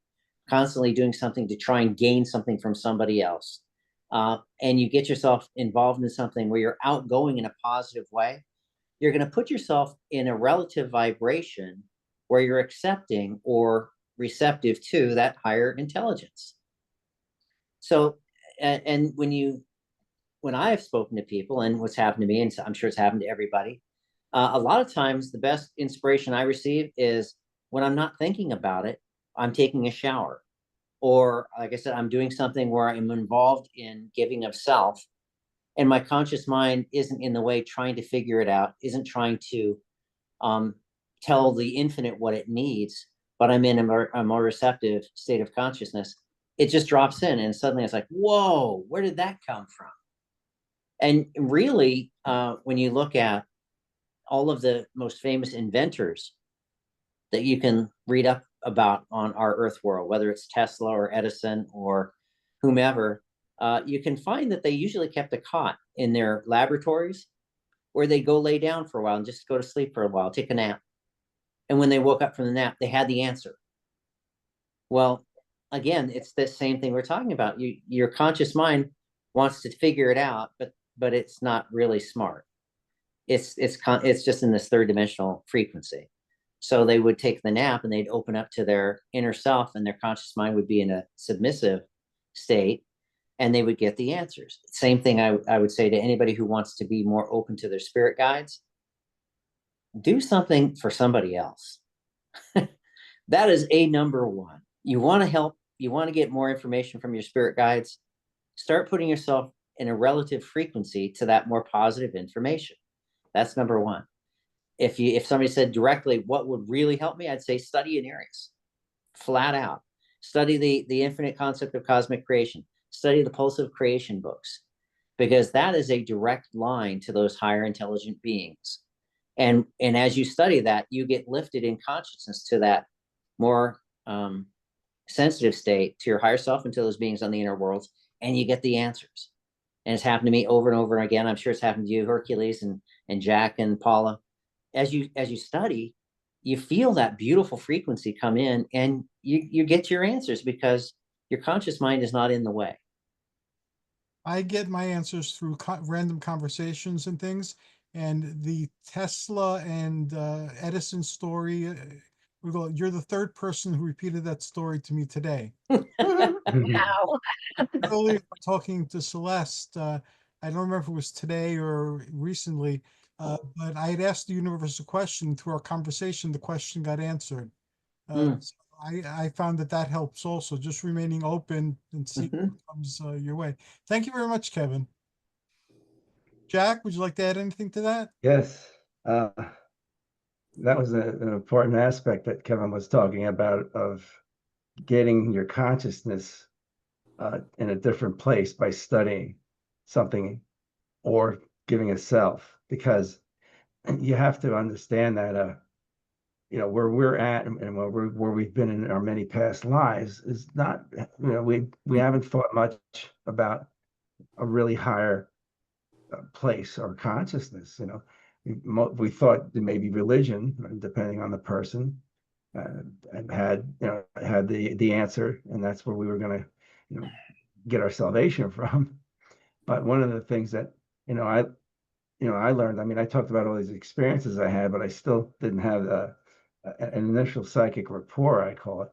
constantly doing something to try and gain something from somebody else, and you get yourself involved in something where you're outgoing in a positive way, you're going to put yourself in a relative vibration where you're accepting or receptive to that higher intelligence. So, and when I have spoken to people, and what's happened to me, and I'm sure it's happened to everybody, a lot of times the best inspiration I receive is when I'm not thinking about it, I'm taking a shower. Or, like I said, I'm doing something where I'm involved in giving of self, and my conscious mind isn't in the way trying to figure it out, isn't trying to tell the infinite what it needs, but I'm in a more receptive state of consciousness. It just drops in, and suddenly it's like, whoa, where did that come from? And really, when you look at all of the most famous inventors that you can read up about on our Earth world, whether it's Tesla or Edison or whomever, you can find that they usually kept a cot in their laboratories where they go lay down for a while and just go to sleep for a while, take a nap. And when they woke up from the nap, they had the answer. Well, again, it's the same thing we're talking about. Your conscious mind wants to figure it out, but it's not really smart. It's just in this third dimensional frequency. So they would take the nap and they'd open up to their inner self, and their conscious mind would be in a submissive state, and they would get the answers. Same thing I would say to anybody who wants to be more open to their spirit guides. Do something for somebody else. That is number one. You want to help, you want to get more information from your spirit guides, start putting yourself in a relative frequency to that more positive information. That's number one. If somebody said directly, what would really help me? I'd say study Unarius, flat out. Study the infinite concept of cosmic creation. Study the pulsive creation books, because that is a direct line to those higher intelligent beings. And as you study that, you get lifted in consciousness to that more sensitive state, to your higher self and to those beings on the inner worlds, and you get the answers. And it's happened to me over and over again. I'm sure it's happened to you, Hercules and Jack and Paula. As you study, you feel that beautiful frequency come in, and you get your answers because your conscious mind is not in the way. I get my answers through random conversations and things. And the Tesla and Edison story, you're the third person who repeated that story to me today. Wow. Earlier, talking to Celeste, I don't remember if it was today or recently, but I had asked the universe a question. Through our conversation, the question got answered. So I found that helps also, just remaining open and see what comes your way. Thank you very much, Kevin. Jack, would you like to add anything to that? Yes, that was an important aspect that Kevin was talking about, of getting your consciousness in a different place by studying something or giving a self, because you have to understand that where we're at and where we've been in our many past lives is not, we haven't thought much about a really higher place or consciousness. We thought that maybe religion, depending on the person, and had the answer, and that's where we were going to get our salvation from. But one of the things that I learned, I mean, I talked about all these experiences I had, but I still didn't have an initial psychic rapport, I call it.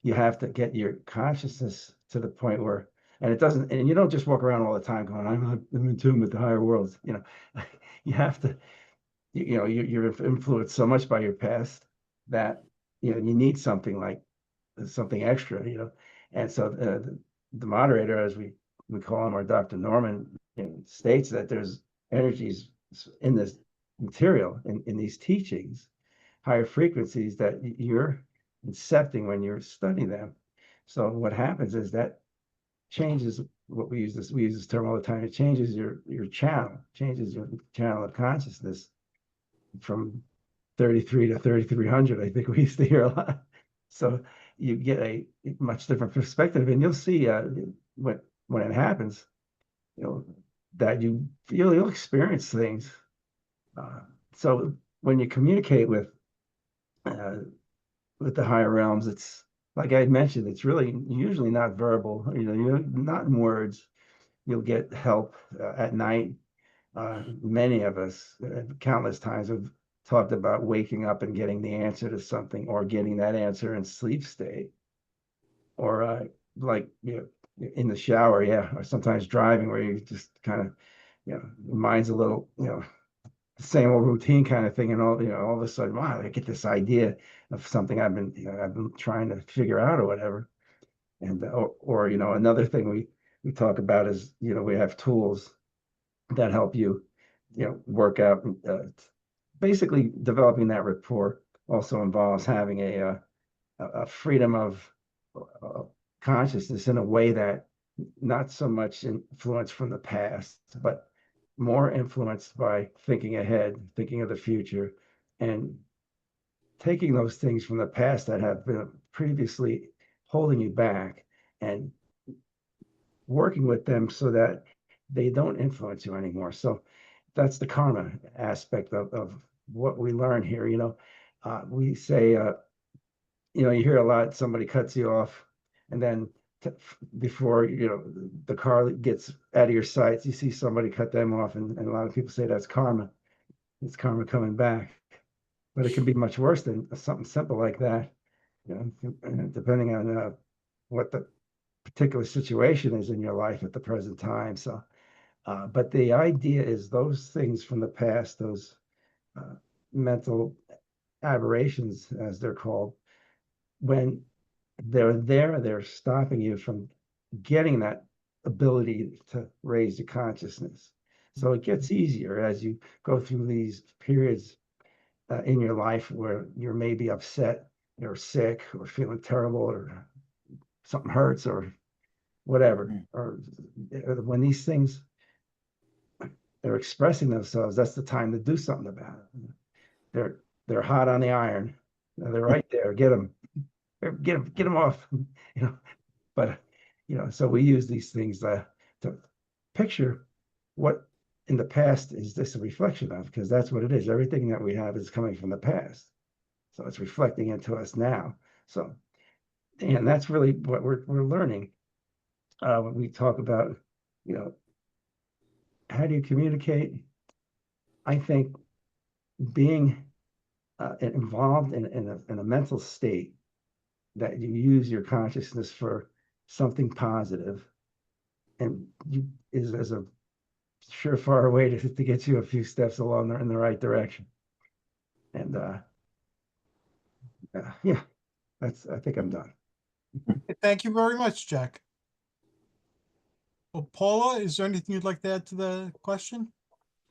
You have to get your consciousness to the point where, and you don't just walk around all the time going, I'm in tune with the higher worlds. You have to, you're influenced so much by your past that, you need something like something extra, And so the moderator, as we call him, or Dr. Norman, states that there's energies in this material, in these teachings, higher frequencies that you're incepting when you're studying them. So what happens is that changes what we use this term all the time. It changes your channel, changes your channel of consciousness from 33 to 3300. I think we used to hear a lot. So you get a much different perspective, and you'll see when it happens, that you'll experience things. So when you communicate with the higher realms, it's like I had mentioned, it's really usually not verbal. You're not in words. You'll get help at night. Many of us, countless times, have talked about waking up and getting the answer to something, or getting that answer in sleep state, or like in the shower, or sometimes driving, where you just kind of, mind's a little, the same old routine kind of thing, and all of a sudden, wow, I get this idea of something I've been trying to figure out or whatever. And or another thing we talk about is, we have tools that help you, work out. Basically, developing that rapport also involves having a freedom of consciousness in a way that not so much influence from the past, but more influenced by thinking ahead, thinking of the future, and taking those things from the past that have been previously holding you back, and working with them so that they don't influence you anymore. So that's the karma aspect of what we learn here. We say, you hear a lot, somebody cuts you off, and then before the car gets out of your sights, you see somebody cut them off, and a lot of people say that's karma. It's karma coming back. But it can be much worse than something simple like that, depending on what the particular situation is in your life at the present time. So, but the idea is those things from the past, those mental aberrations, as they're called, when they're there, they're stopping you from getting that ability to raise your consciousness. So it gets easier as you go through these periods in your life where you're maybe upset or sick or feeling terrible or something hurts or whatever, or when these things are expressing themselves, that's the time to do something about it. They're hot on the iron. They're right there. Get them off. But so we use these things to picture what in the past is this a reflection of, because that's what it is. Everything that we have is coming from the past, so it's reflecting into us now. So, and that's really what we're learning when we talk about, how do you communicate? I think being involved in a mental state that you use your consciousness for something positive, and is as a surefire way to get you a few steps along in the right direction. And yeah, I think I'm done. Thank you very much, Jack. Well, Paula, is there anything you'd like to add to the question?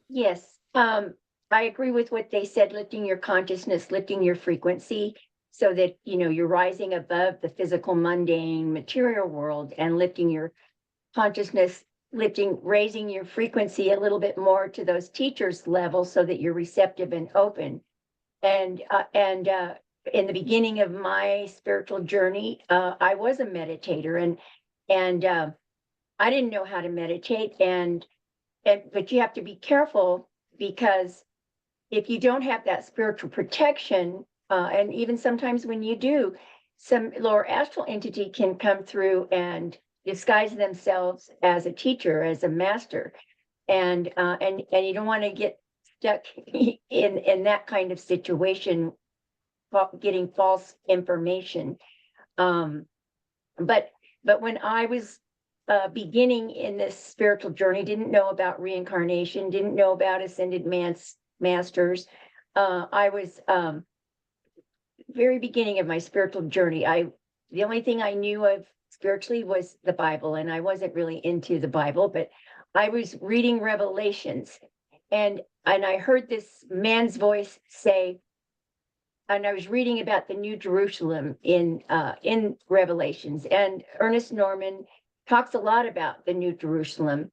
Yes, I agree with what they said, lifting your consciousness, lifting your frequency, so that, you're rising above the physical, mundane, material world, and lifting your consciousness raising your frequency a little bit more to those teachers' levels so that you're receptive and open. And in the beginning of my spiritual journey, I was a meditator, and I didn't know how to meditate, but you have to be careful, because if you don't have that spiritual protection, and even sometimes when you do, some lower astral entity can come through and disguise themselves as a teacher, as a master, and you don't want to get stuck in that kind of situation, getting false information. But when I was beginning in this spiritual journey, didn't know about reincarnation, didn't know about ascended masters. I was very beginning of my spiritual journey. The only thing I knew of spiritually was the Bible, and I wasn't really into the Bible, but I was reading Revelations, and I heard this man's voice say, and I was reading about the New Jerusalem in Revelations, and Ernest Norman talks a lot about the New Jerusalem,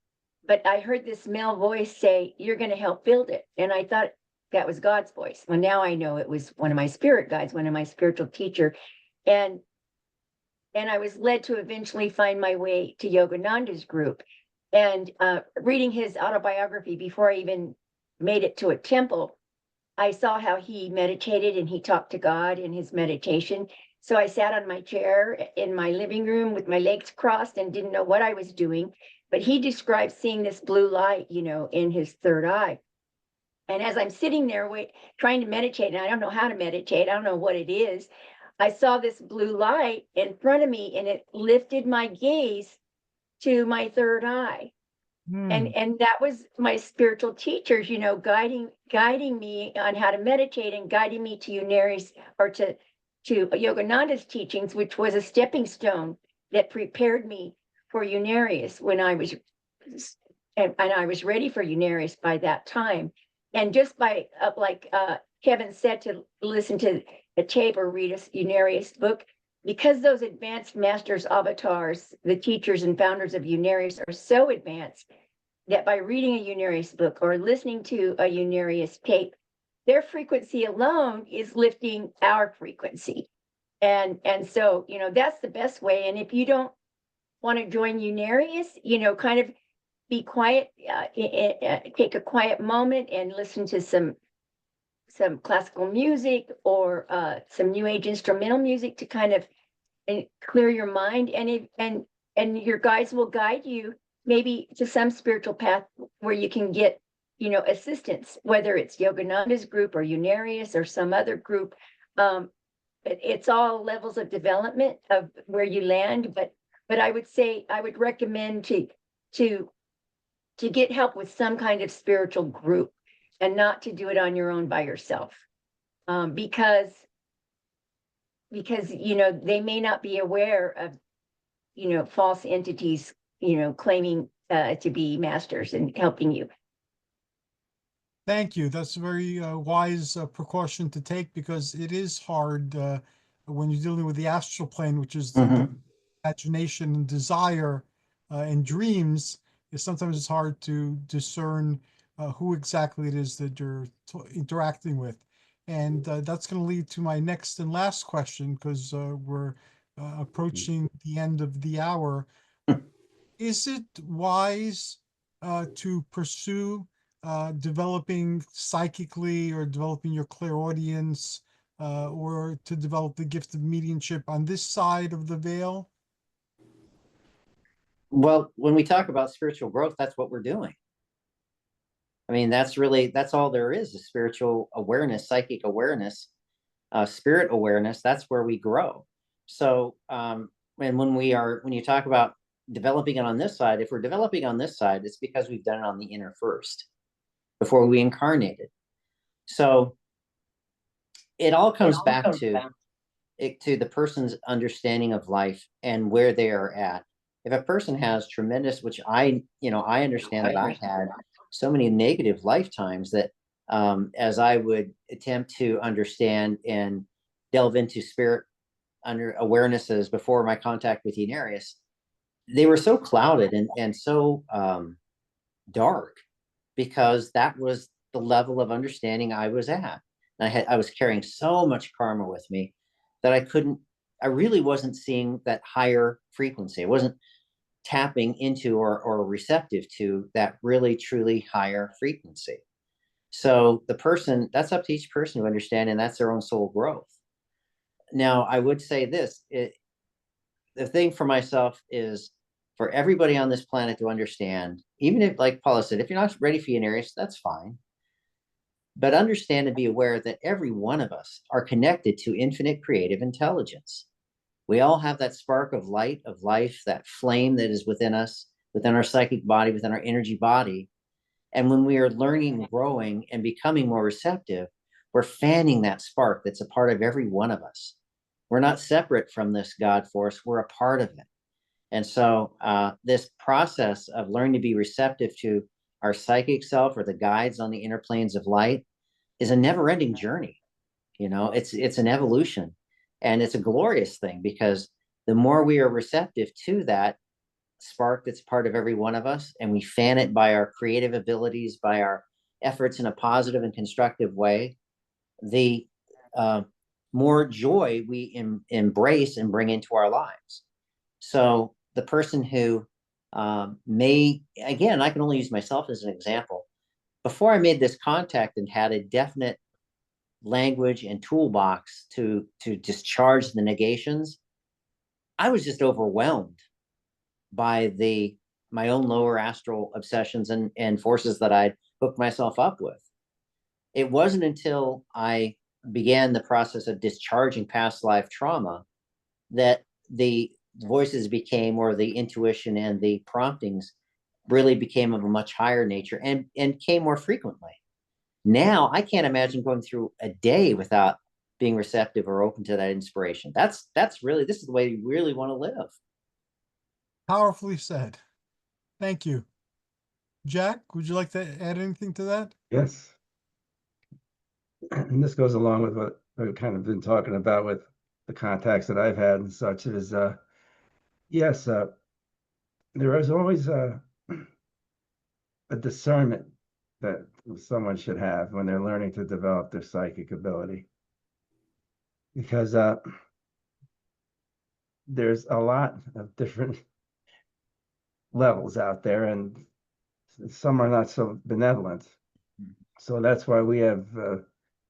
but I heard this male voice say, "You're going to help build it," and I thought that was God's voice. Well, now I know it was one of my spirit guides, one of my spiritual teacher, and I was led to eventually find my way to Yogananda's group, and reading his autobiography before I even made it to a temple. I saw how he meditated and he talked to God in his meditation. So I sat on my chair in my living room with my legs crossed and didn't know what I was doing. But he described seeing this blue light, in his third eye. And as I'm sitting there trying to meditate, and I don't know how to meditate, I don't know what it is, I saw this blue light in front of me, and it lifted my gaze to my third eye. And that was my spiritual teachers, guiding me on how to meditate and guiding me to Unarius, or to Yogananda's teachings, which was a stepping stone that prepared me for Unarius when I was, and I was ready for Unarius by that time. And just by, like Kevin said, to listen to a tape or read a Unarius book, because those advanced masters avatars, the teachers and founders of Unarius, are so advanced that by reading a Unarius book or listening to a Unarius tape, their frequency alone is lifting our frequency. And so, that's the best way. And if you don't want to join Unarius, kind of be quiet, take a quiet moment and listen to some classical music, or some new age instrumental music to kind of clear your mind. And your guides will guide you maybe to some spiritual path where you can get, assistance, whether it's Yogananda's group or Unarius or some other group. It's all levels of development of where you land, but I would say I would recommend to get help with some kind of spiritual group, and not to do it on your own by yourself, because they may not be aware of false entities claiming to be masters and helping you. Thank you. That's a very wise precaution to take, because it is hard when you're dealing with the astral plane, which is the imagination and desire and dreams. Sometimes it's hard to discern who exactly it is that you're interacting with. And that's going to lead to my next and last question, because we're approaching the end of the hour. Is it wise to pursue developing psychically, or developing your clairaudience, or to develop the gift of mediumship on this side of the veil? Well, when we talk about spiritual growth, that's what we're doing. I mean, that's all there is spiritual awareness, psychic awareness, spirit awareness. That's where we grow. So, and when you talk about developing it on this side, if we're developing on this side, it's because we've done it on the inner first, before we incarnated. So it all comes back to the person's understanding of life and where they are at. If a person has tremendous, which I understand that I've had so many negative lifetimes, that as I would attempt to understand and delve into spirit under awarenesses before my contact with Unarius, they were so clouded and so dark, because that was the level of understanding I was at. And I was carrying so much karma with me that I really wasn't seeing that higher frequency. I wasn't tapping into or receptive to that really truly higher frequency. So that's up to each person to understand, and that's their own soul growth. Now, I would say this, the thing for myself is for everybody on this planet to understand, even if, like Paula said, if you're not ready for Unarius, that's fine. But understand and be aware that every one of us are connected to infinite creative intelligence. We all have that spark of light, of life, that flame that is within us, within our psychic body, within our energy body. And when we are learning, growing, and becoming more receptive, we're fanning that spark that's a part of every one of us. We're not separate from this God force, we're a part of it. And so this process of learning to be receptive to our psychic self or the guides on the inner planes of light is a never-ending journey. It's an evolution, and it's a glorious thing, because the more we are receptive to that spark that's part of every one of us, and we fan it by our creative abilities, by our efforts in a positive and constructive way, the more joy we embrace and bring into our lives. So the person who again, I can only use myself as an example. Before I made this contact and had a definite language and toolbox to discharge the negations, I was just overwhelmed by my own lower astral obsessions and forces that I'd hooked myself up with. It wasn't until I began the process of discharging past life trauma that the voices became, or the intuition and the promptings really became of a much higher nature and came more frequently. Now I can't imagine going through a day without being receptive or open to that inspiration. This is the way you really want to live. Powerfully said. Thank you. Jack, would you like to add anything to that? Yes. And this goes along with what I've kind of been talking about with the contacts that I've had and such, is yes, there is always a discernment that someone should have when they're learning to develop their psychic ability, because there's a lot of different levels out there, and some are not so benevolent. So that's why we have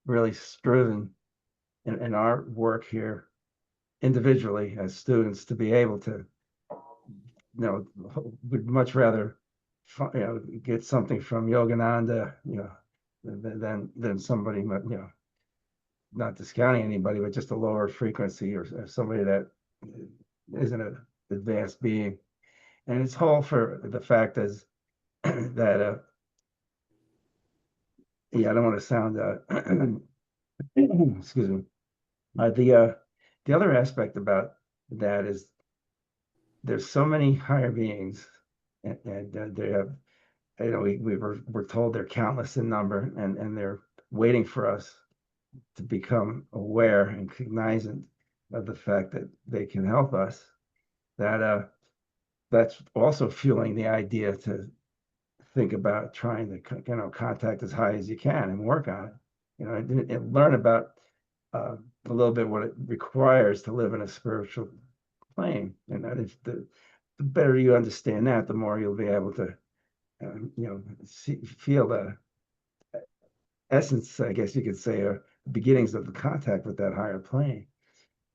really striven in our work here individually as students to be able to, would much rather, get something from Yogananda, than somebody, not discounting anybody, but just a lower frequency, or somebody that isn't an advanced being. And it's all for the fact is that, I don't want to sound, excuse me. The other aspect about that is there's so many higher beings, and they have, we're told they're countless in number, and they're waiting for us to become aware and cognizant of the fact that they can help us. That's also fueling the idea to think about trying to contact as high as you can and work on it, and learn about a little bit what it requires to live in a spiritual plane. And that is the better you understand that, the more you'll be able to feel the essence, I guess you could say, or beginnings of the contact with that higher plane.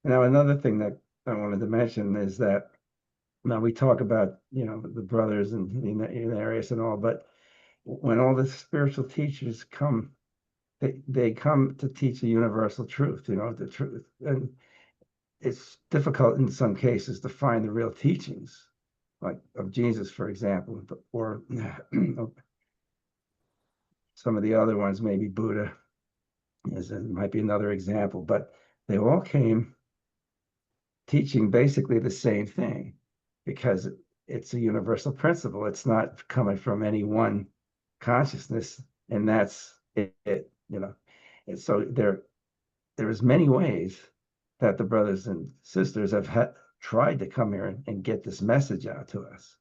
Now, another thing that I wanted to mention is that now we talk about, the brothers and Unarius and all, but when all the spiritual teachers come, they come to teach a universal truth, the truth. And it's difficult in some cases to find the real teachings, like of Jesus, for example, or some of the other ones, maybe Buddha might be another example, but they all came teaching basically the same thing, because it's a universal principle. It's not coming from any one consciousness, and that's it. And so there is many ways that the brothers and sisters have tried to come here and get this message out to us.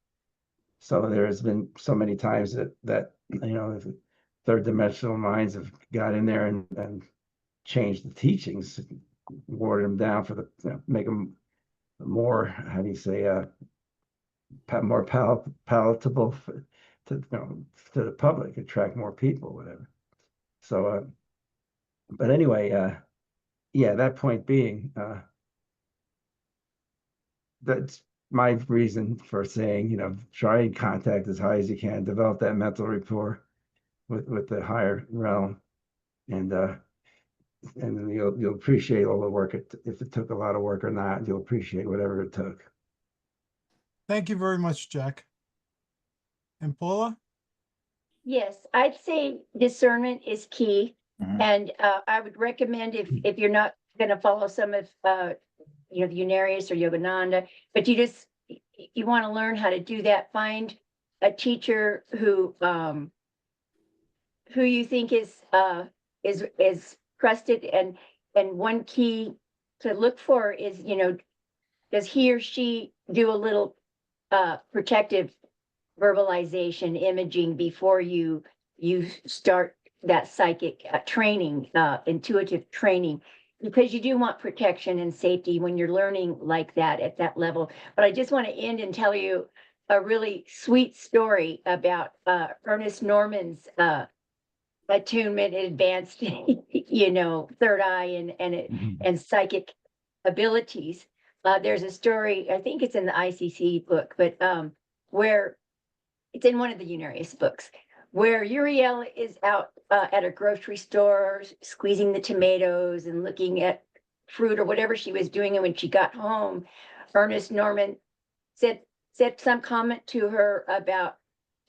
So there's been so many times that the third dimensional minds have got in there and changed the teachings, watered them down for make them more, how do you say, more palatable to to the public, attract more people, whatever. So, but anyway, yeah, that point being, that's my reason for saying, try and contact as high as you can, develop that mental rapport with the higher realm, and then you'll appreciate all the work. If it took a lot of work or not, you'll appreciate whatever it took. Thank you very much, Jack. And Paula? Yes, I'd say discernment is key. Mhm. And I would recommend if you're not going to follow some of the Unarius or Yogananda, but you want to learn how to do that, find a teacher who you think is trusted, and one key to look for is, does he or she do a little protective verbalization imaging before you start that psychic training, intuitive training, because you do want protection and safety when you're learning like that at that level. But I just want to end and tell you a really sweet story about Ernest Norman's attunement, advanced third eye and psychic abilities. There's a story, I think it's in the ICC book, but where it's in one of the Unarius books, where Uriel is out at a grocery store squeezing the tomatoes and looking at fruit or whatever she was doing. And when she got home, Ernest Norman said some comment to her about,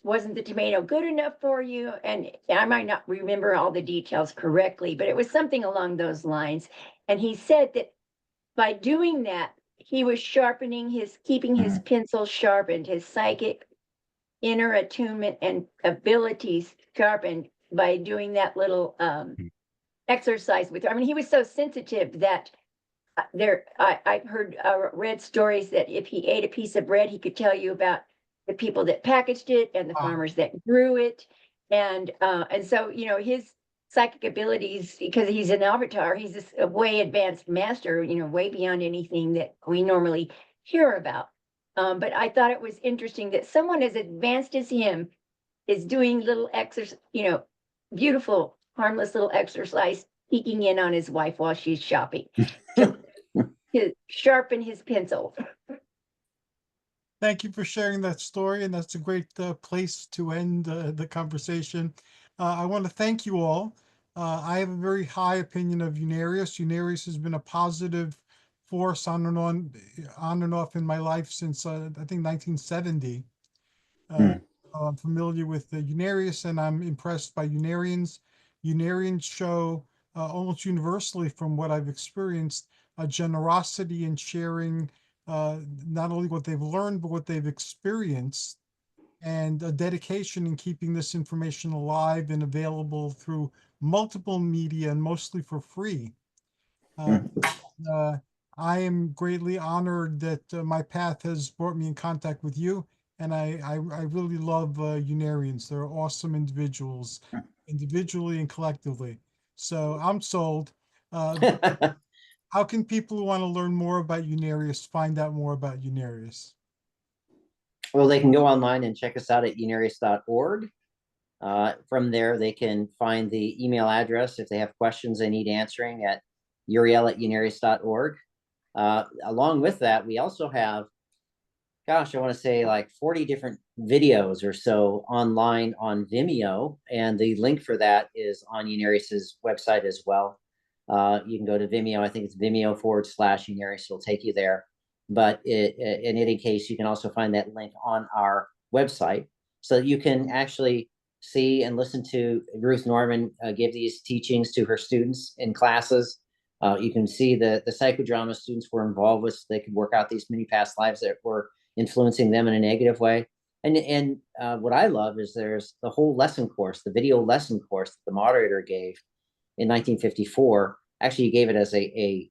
wasn't the tomato good enough for you? And I might not remember all the details correctly, but it was something along those lines. And he said that by doing that, he was keeping his pencil sharpened, his psychic inner attunement and abilities sharpened by doing that little exercise with her. I mean, he was so sensitive that I've heard read stories that if he ate a piece of bread, he could tell you about the people that packaged it and the farmers that grew it. And so, his psychic abilities, because he's an avatar, he's a way advanced master, way beyond anything that we normally hear about. But I thought it was interesting that someone as advanced as him is doing little exercise, beautiful, harmless little exercise, peeking in on his wife while she's shopping to sharpen his pencil. Thank you for sharing that story, and that's a great place to end the conversation. I want to thank you all. I have a very high opinion of Unarius. Unarius has been a positive force on and off in my life since I think 1970. I'm familiar with the Unarius, and I'm impressed by Unarians. Unarians show almost universally, from what I've experienced, a generosity in sharing not only what they've learned, but what they've experienced, and a dedication in keeping this information alive and available through multiple media, and mostly for free. I am greatly honored that my path has brought me in contact with you, and I really love Unarians. They're awesome individuals, individually and collectively. So I'm sold. How can people who want to learn more about Unarius find out more about Unarius? Well, they can go online and check us out at unarius.org. From there, they can find the email address if they have questions they need answering at uriel@unarius.org. Along with that, we also have, I want to say like 40 different videos or so online on Vimeo. And the link for that is on Unarius's website as well. You can go to Vimeo. I think it's Vimeo/Unarius. It'll take you there. But in any case, you can also find that link on our website, so that you can actually see and listen to Ruth Norman give these teachings to her students in classes. You can see the psychodrama students were involved with, so they could work out these many past lives that were influencing them in a negative way. And what I love is there's the whole lesson course, the video lesson course that the moderator gave in 1954, Actually, he gave it as a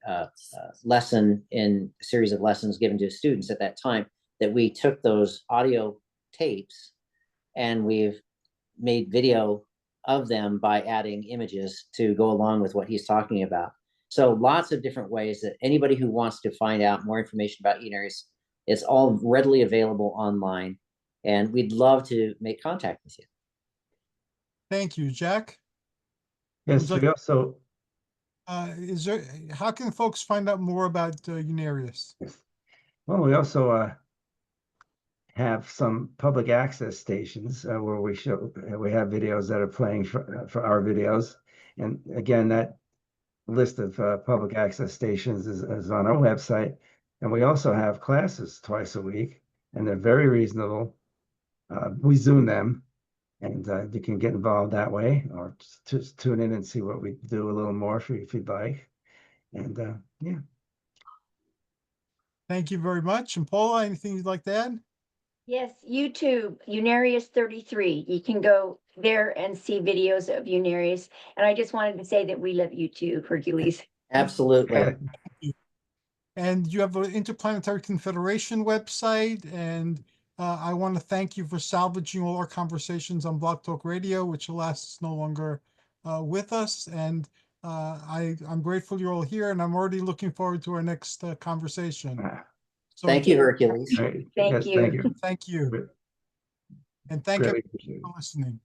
lesson in a series of lessons given to students at that time, that we took those audio tapes and we've made video of them by adding images to go along with what he's talking about. So lots of different ways that anybody who wants to find out more information about Unarius, it's all readily available online, and we'd love to make contact with you. Thank you, Jack. Yes, Would we also, Is there, how can folks find out more about Unarius? well, we also have some public access stations where we have videos that are playing for our videos. And again, that list of public access stations is on our website. And we also have classes twice a week, and they're very reasonable. We Zoom them, and you can get involved that way, or just tune in and see what we do a little more if you'd like. And yeah. Thank you very much. And Paula, anything you'd like to add? Yes, YouTube, Unarius 33. You can go there and see videos of Unarius. And I just wanted to say that we love you too, Hercules. Absolutely. And you have an Interplanetary Confederation website, and I want to thank you for salvaging all our conversations on Blog Talk Radio, which alas is no longer with us. And I'm grateful you're all here, and I'm already looking forward to our next conversation. So Thank you, Hercules. Right. Thank Yes, you. thank you. Thank you. And thank Greatly you appreciate it. for listening.